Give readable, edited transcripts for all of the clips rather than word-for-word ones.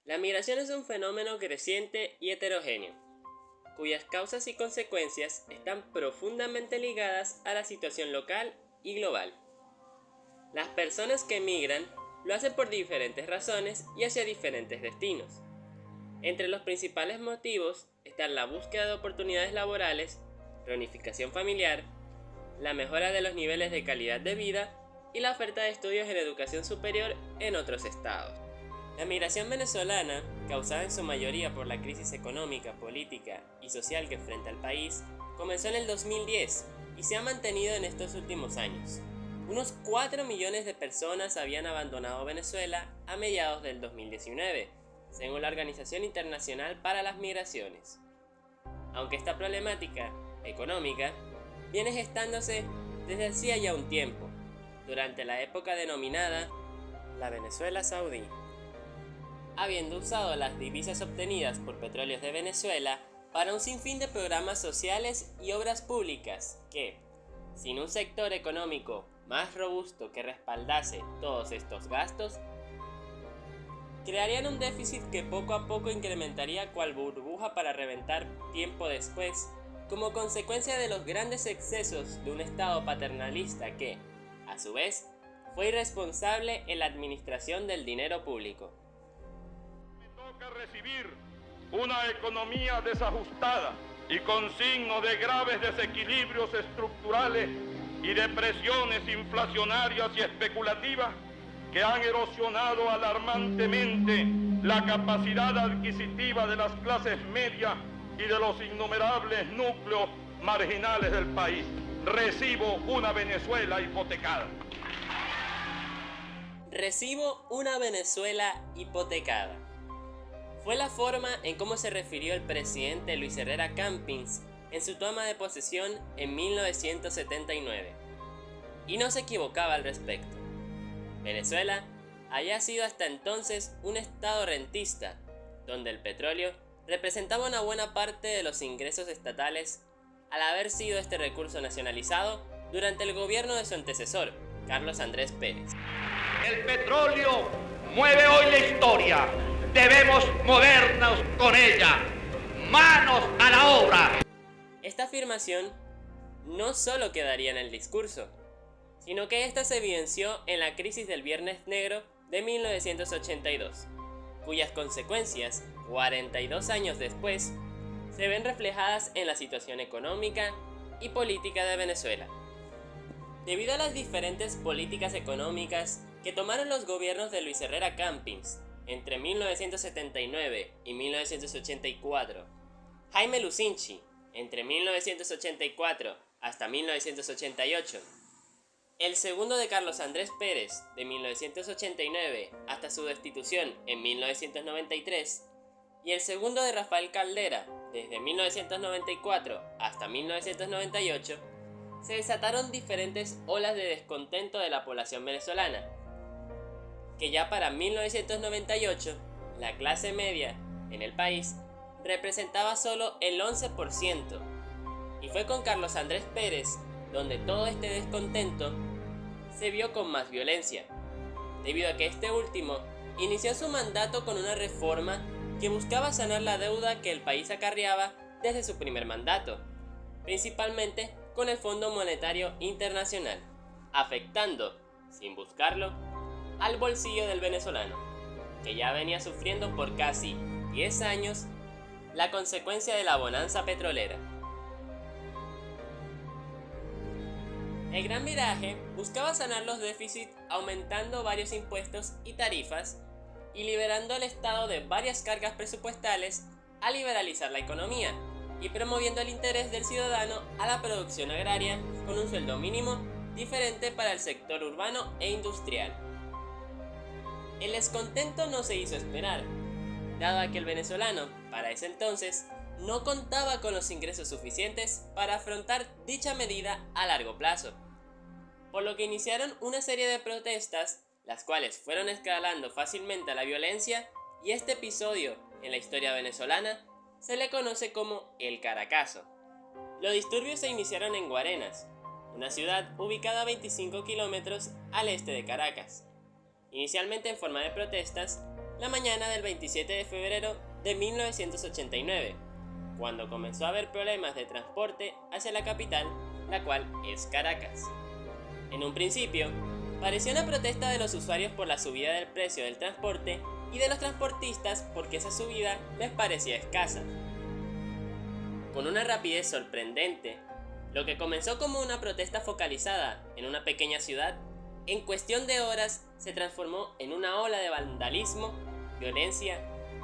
La migración es un fenómeno creciente y heterogéneo, cuyas causas y consecuencias están profundamente ligadas a la situación local y global. Las personas que migran lo hacen por diferentes razones y hacia diferentes destinos. Entre los principales motivos están la búsqueda de oportunidades laborales, reunificación familiar, la mejora de los niveles de calidad de vida y la oferta de estudios en educación superior en otros estados. La migración venezolana, causada en su mayoría por la crisis económica, política y social que enfrenta el país, comenzó en el 2010 y se ha mantenido en estos últimos años. Unos 4 millones de personas habían abandonado Venezuela a mediados del 2019, según la Organización Internacional para las Migraciones. Aunque esta problemática económica viene gestándose desde hacía ya un tiempo, durante la época denominada la Venezuela Saudí, habiendo usado las divisas obtenidas por petróleos de Venezuela para un sinfín de programas sociales y obras públicas que, sin un sector económico más robusto que respaldase todos estos gastos, crearían un déficit que poco a poco incrementaría cual burbuja para reventar tiempo después, como consecuencia de los grandes excesos de un Estado paternalista que, a su vez, fue irresponsable en la administración del dinero público. Me toca recibir una economía desajustada y con signos de graves desequilibrios estructurales y de presiones inflacionarias y especulativas que han erosionado alarmantemente la capacidad adquisitiva de las clases medias y de los innumerables núcleos marginales del país. Recibo una Venezuela hipotecada. Recibo una Venezuela hipotecada. Fue la forma en cómo se refirió el presidente Luis Herrera Campins en su toma de posesión en 1979. Y no se equivocaba al respecto. Venezuela había sido hasta entonces un estado rentista, donde el petróleo representaba una buena parte de los ingresos estatales al haber sido este recurso nacionalizado durante el gobierno de su antecesor, Carlos Andrés Pérez. El petróleo mueve hoy la historia. Debemos movernos con ella. ¡Manos a la obra! Esta afirmación no solo quedaría en el discurso, sino que esta se evidenció en la crisis del Viernes Negro de 1982, cuyas consecuencias, 42 años después, se ven reflejadas en la situación económica y política de Venezuela. Debido a las diferentes políticas económicas que tomaron los gobiernos de Luis Herrera Campins entre 1979 y 1984, Jaime Lucinchi entre 1984 hasta 1988, el segundo de Carlos Andrés Pérez de 1989 hasta su destitución en 1993 y el segundo de Rafael Caldera desde 1994 hasta 1998, se desataron diferentes olas de descontento de la población venezolana, que ya para 1998 la clase media en el país representaba solo el 11%, y fue con Carlos Andrés Pérez donde todo este descontento se vio con más violencia, debido a que este último inició su mandato con una reforma que buscaba sanar la deuda que el país acarreaba desde su primer mandato, principalmente con el Fondo Monetario Internacional, afectando, sin buscarlo, al bolsillo del venezolano, que ya venía sufriendo por casi 10 años la consecuencia de la bonanza petrolera. El Gran Viraje buscaba sanar los déficits aumentando varios impuestos y tarifas y liberando al Estado de varias cargas presupuestales al liberalizar la economía y promoviendo el interés del ciudadano a la producción agraria con un sueldo mínimo diferente para el sector urbano e industrial. El descontento no se hizo esperar, dado a que el venezolano, para ese entonces, no contaba con los ingresos suficientes para afrontar dicha medida a largo plazo, por lo que iniciaron una serie de protestas, las cuales fueron escalando fácilmente a la violencia, y este episodio en la historia venezolana se le conoce como el Caracazo. Los disturbios se iniciaron en Guarenas, una ciudad ubicada a 25 kilómetros al este de Caracas. Inicialmente en forma de protestas, la mañana del 27 de febrero de 1989, cuando comenzó a haber problemas de transporte hacia la capital, la cual es Caracas. En un principio, pareció una protesta de los usuarios por la subida del precio del transporte y de los transportistas porque esa subida les parecía escasa. Con una rapidez sorprendente, lo que comenzó como una protesta focalizada en una pequeña ciudad, en cuestión de horas se transformó en una ola de vandalismo, violencia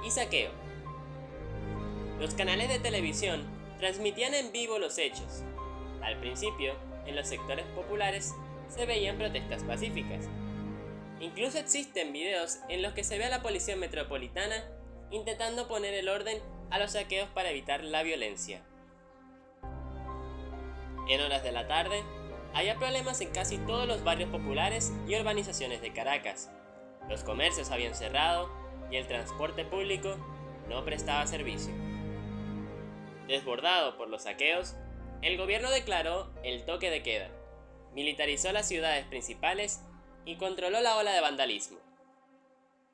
y saqueo. Los canales de televisión transmitían en vivo los hechos. Al principio, en los sectores populares se veían protestas pacíficas. Incluso existen videos en los que se ve a la policía metropolitana intentando poner el orden a los saqueos para evitar la violencia. En horas de la tarde, había problemas en casi todos los barrios populares y urbanizaciones de Caracas. Los comercios habían cerrado y el transporte público no prestaba servicio. Desbordado por los saqueos, el gobierno declaró el toque de queda, militarizó las ciudades principales y controló la ola de vandalismo.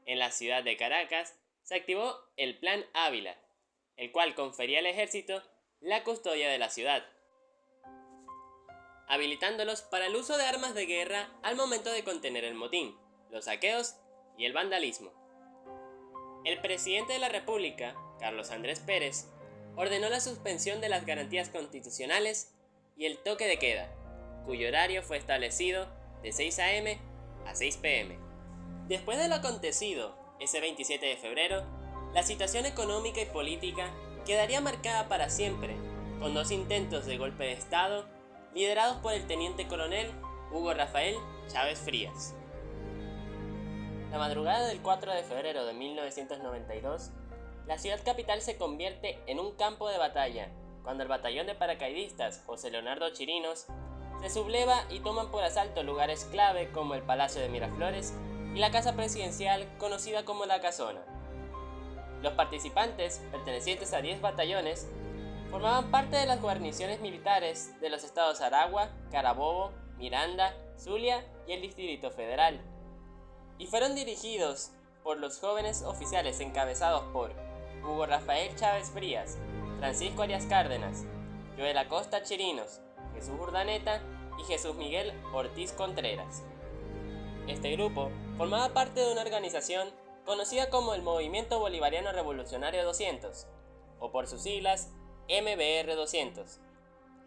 En la ciudad de Caracas se activó el Plan Ávila, el cual confería al ejército la custodia de la ciudad, habilitándolos para el uso de armas de guerra al momento de contener el motín, los saqueos y el vandalismo. El presidente de la República, Carlos Andrés Pérez, ordenó la suspensión de las garantías constitucionales y el toque de queda, cuyo horario fue establecido de 6 a.m. a 6 p.m. Después de lo acontecido ese 27 de febrero, la situación económica y política quedaría marcada para siempre, con dos intentos de golpe de Estado liderados por el teniente coronel Hugo Rafael Chávez Frías. La madrugada del 4 de febrero de 1992, la ciudad capital se convierte en un campo de batalla, cuando el batallón de paracaidistas José Leonardo Chirinos se subleva y toman por asalto lugares clave como el Palacio de Miraflores y la casa presidencial conocida como La Casona. Los participantes, pertenecientes a 10 batallones, formaban parte de las guarniciones militares de los estados Aragua, Carabobo, Miranda, Zulia y el Distrito Federal, y fueron dirigidos por los jóvenes oficiales encabezados por Hugo Rafael Chávez Frías, Francisco Arias Cárdenas, Joel Acosta Chirinos, Jesús Urdaneta y Jesús Miguel Ortiz Contreras. Este grupo formaba parte de una organización conocida como el Movimiento Bolivariano Revolucionario 200, o por sus siglas MBR 200,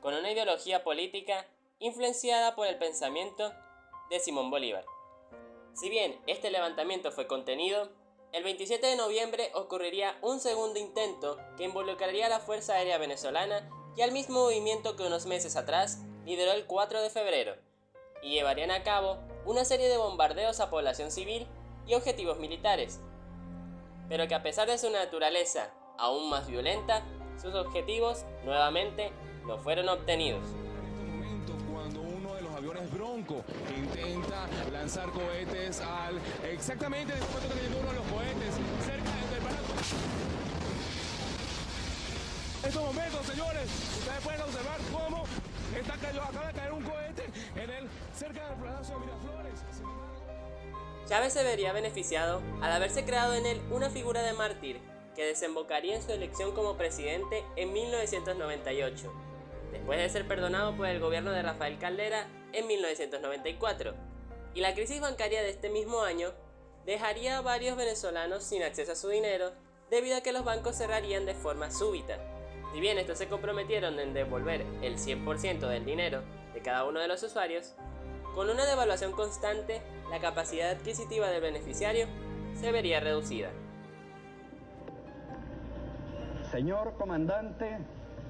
con una ideología política influenciada por el pensamiento de Simón Bolívar. Si bien este levantamiento fue contenido, el 27 de noviembre ocurriría un segundo intento que involucraría a la Fuerza Aérea Venezolana y al mismo movimiento que unos meses atrás lideró el 4 de febrero, y llevarían a cabo una serie de bombardeos a población civil y objetivos militares, pero que a pesar de su naturaleza aún más violenta, sus objetivos nuevamente no fueron obtenidos. En este momento, cuando uno de los aviones Bronco intenta lanzar cohetes exactamente en el momento que cayendo uno de los cohetes cerca del barato. En estos momentos, señores, ustedes pueden observar cómo acaba de caer un cohete cerca del Palacio de Miraflores. Chávez se vería beneficiado al haberse creado en él una figura de mártir que desembocaría en su elección como presidente en 1998, después de ser perdonado por el gobierno de Rafael Caldera en 1994, y la crisis bancaria de este mismo año dejaría a varios venezolanos sin acceso a su dinero debido a que los bancos cerrarían de forma súbita. Si bien estos se comprometieron en devolver el 100% del dinero de cada uno de los usuarios, con una devaluación constante, la capacidad adquisitiva del beneficiario se vería reducida. Señor comandante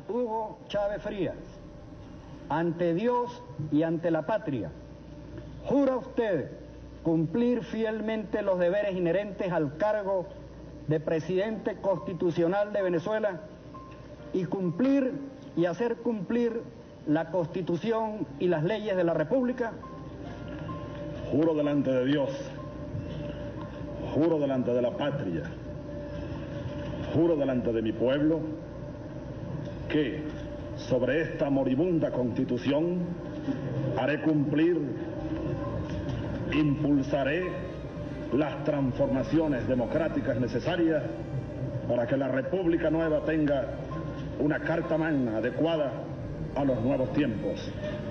Hugo Chávez Frías, ante Dios y ante la patria, ¿jura usted cumplir fielmente los deberes inherentes al cargo de presidente constitucional de Venezuela y cumplir y hacer cumplir la Constitución y las leyes de la República? Juro delante de Dios, juro delante de la patria, juro delante de mi pueblo que sobre esta moribunda Constitución haré cumplir, impulsaré las transformaciones democráticas necesarias para que la República Nueva tenga una carta magna adecuada a los nuevos tiempos.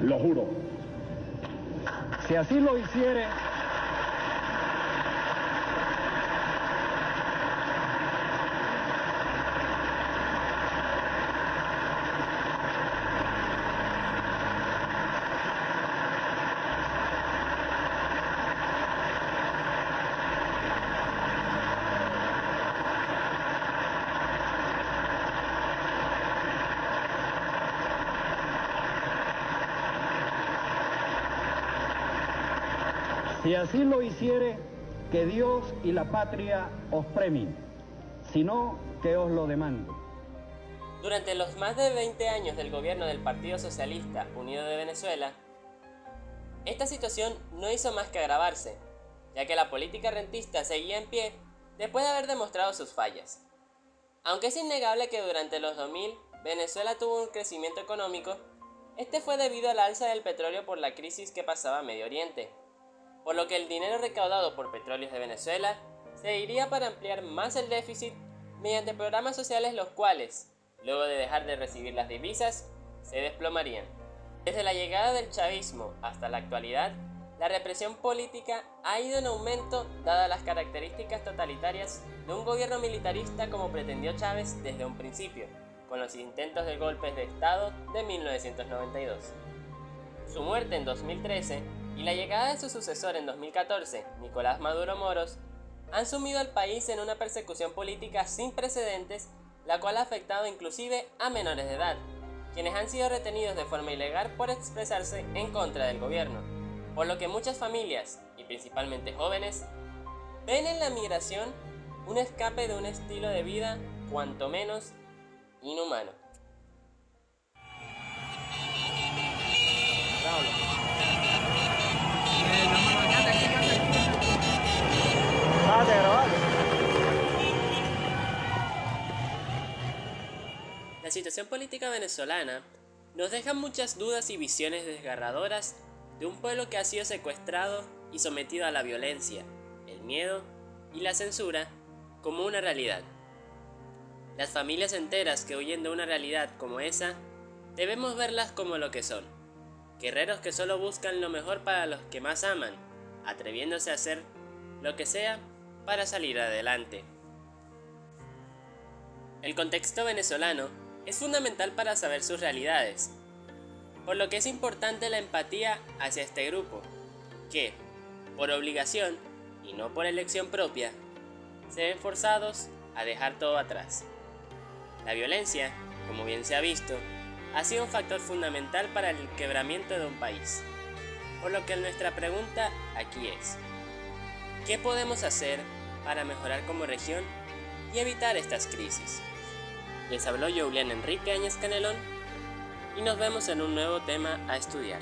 Lo juro. Si así lo hiciere, que Dios y la patria os premien, sino que os lo demando. Durante los más de 20 años del gobierno del Partido Socialista Unido de Venezuela, esta situación no hizo más que agravarse, ya que la política rentista seguía en pie después de haber demostrado sus fallas. Aunque es innegable que durante los 2000 Venezuela tuvo un crecimiento económico, este fue debido al alza del petróleo por la crisis que pasaba en Medio Oriente, por lo que el dinero recaudado por Petróleos de Venezuela se iría para ampliar más el déficit mediante programas sociales los cuales, luego de dejar de recibir las divisas, se desplomarían. Desde la llegada del chavismo hasta la actualidad, la represión política ha ido en aumento dadas las características totalitarias de un gobierno militarista como pretendió Chávez desde un principio, con los intentos de golpes de Estado de 1992. Su muerte en 2013 y la llegada de su sucesor en 2014, Nicolás Maduro Moros, han sumido al país en una persecución política sin precedentes, la cual ha afectado inclusive a menores de edad, quienes han sido retenidos de forma ilegal por expresarse en contra del gobierno, por lo que muchas familias, y principalmente jóvenes, ven en la migración un escape de un estilo de vida cuanto menos inhumano. La situación política venezolana nos deja muchas dudas y visiones desgarradoras de un pueblo que ha sido secuestrado y sometido a la violencia, el miedo y la censura como una realidad. Las familias enteras que huyen de una realidad como esa, debemos verlas como lo que son, guerreros que solo buscan lo mejor para los que más aman, atreviéndose a hacer lo que sea para salir adelante. El contexto venezolano es fundamental para saber sus realidades, por lo que es importante la empatía hacia este grupo, que, por obligación y no por elección propia, se ven forzados a dejar todo atrás. La violencia, como bien se ha visto, ha sido un factor fundamental para el quebramiento de un país, por lo que nuestra pregunta aquí es: ¿qué podemos hacer para mejorar como región y evitar estas crisis? Les habló Julián Enrique Áñez Canelón y nos vemos en un nuevo tema a estudiar.